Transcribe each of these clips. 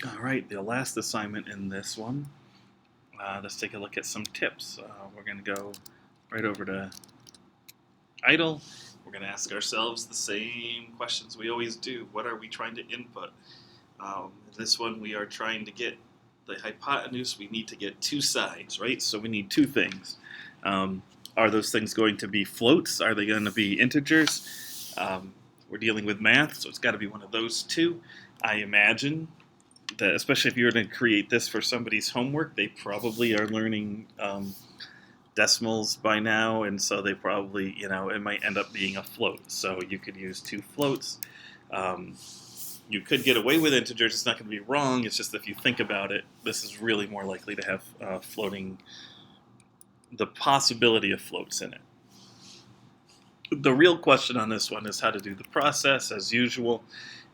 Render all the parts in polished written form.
All right, the last assignment in this one. Let's take a look at some tips. We're going to go right over to idle. We're going to ask ourselves the same questions we always do. What are we trying to input? This one, we are trying to get the hypotenuse. We need to get two sides, right? So we need two things. Are those things going to be floats? Are they going to be integers? We're dealing with math, so it's got to be one of those two. I imagine that, especially if you were to create this for somebody's homework, they probably are learning decimals by now, and so they probably, it might end up being a float. So you could use two floats. You could get away with integers. It's not going to be wrong. It's just if you think about it, this is really more likely to have the possibility of floats in it. The real question on this one is how to do the process as usual.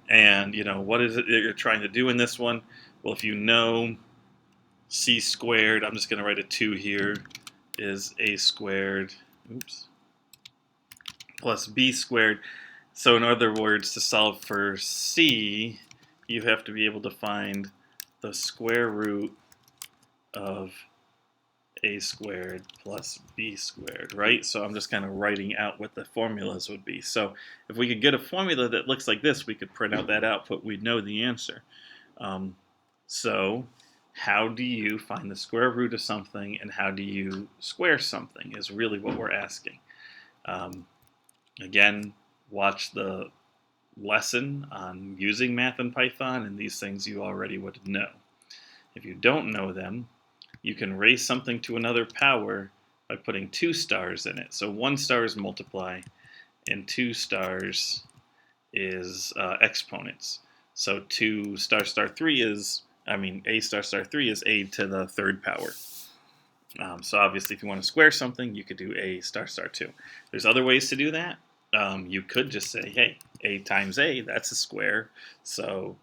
And, what is it that you're trying to do in this one? Well, if you know c squared, I'm just going to write a 2 here, is a squared, plus b squared. So in other words, to solve for c, you have to be able to find the square root of a squared plus b squared, right? So I'm just kind of writing out what the formulas would be. So if we could get a formula that looks like this, we could print out that output. We'd know the answer. So how do you find the square root of something, and how do you square something is really what we're asking. Again, watch the lesson on using math in Python, and these things you already would know. If you don't know them, you can raise something to another power by putting 2 stars in it. So 1 star is multiply, and 2 stars is exponents. So 2 star star 3 is, a star star 3 is a to the 3rd power. So obviously if you want to square something, you could do a star star 2. There's other ways to do that. You could just say, hey, a times a, that's a square. So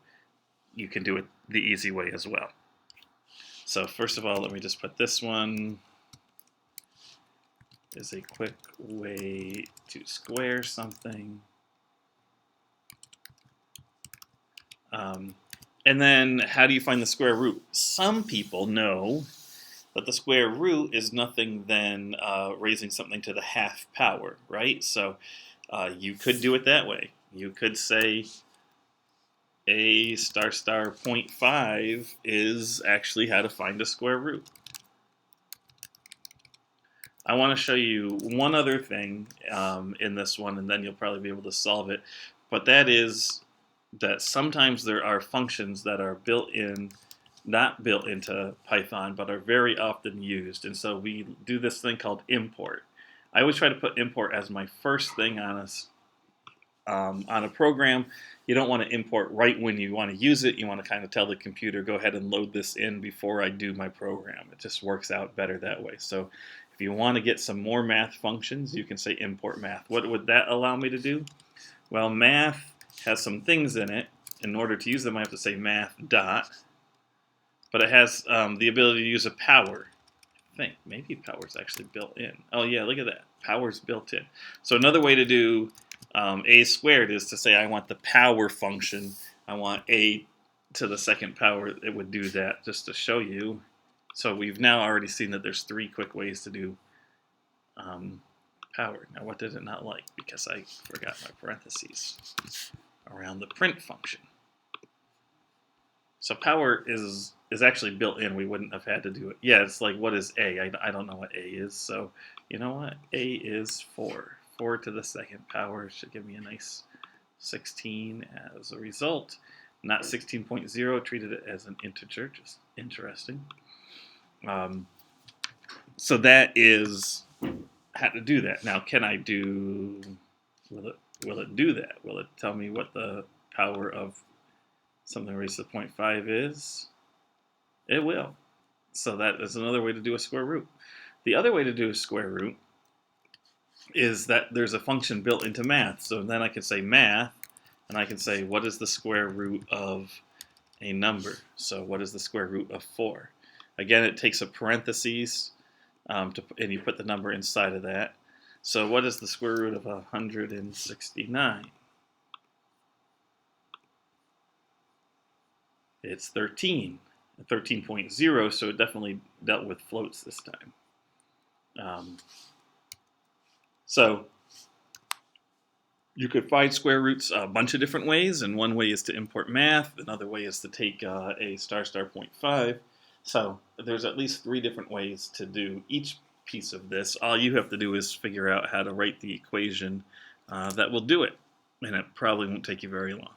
you can do it the easy way as well. So first of all, let me just put this one is a quick way to square something. And then how do you find the square root? Some people know that the square root is nothing than raising something to the half power, right? So you could do it that way. You could say a star star 0.5 is actually how to find a square root. I want to show you one other thing in this one, and then you'll probably be able to solve it. But that is that sometimes there are functions that are not built into Python, but are very often used. And so we do this thing called import. I always try to put import as my first thing on a program. You don't want to import right when you want to use it. You want to kind of tell the computer, go ahead and load this in before I do my program. It just works out better that way. So if you want to get some more math functions, you can say import math. What would that allow me to do? Well, math has some things in it. In order to use them, I have to say math dot. But it has the ability to use a power. I think maybe power's actually built in. Oh yeah, look at that. Power's built in. So another way to do a squared is to say I want the power function. I want a to the 2nd power. It would do that just to show you. So we've now already seen that there's 3 quick ways to do power. Now what did it not like? Because I forgot my parentheses around the print function. So power is actually built in. We wouldn't have had to do it. Yeah, it's like, what is a? I don't know what a is. So you know what? A is 4. 4 to the 2nd power should give me a nice 16 as a result. Not 16.0, treated it as an integer, just interesting. So that is how to do that. Now, can I do, will it do that? Will it tell me what the power of something raised to 0.5 is? It will. So that is another way to do a square root. The other way to do a square root is that there's a function built into math. So then I can say math, and I can say, what is the square root of a number? So what is the square root of 4? Again, it takes a parentheses, and you put the number inside of that. So what is the square root of 169? It's 13, 13.0, so it definitely dealt with floats this time. So you could find square roots a bunch of different ways, and one way is to import math, another way is to take a star star 0.5. So there's at least 3 different ways to do each piece of this. All you have to do is figure out how to write the equation that will do it, and it probably won't take you very long.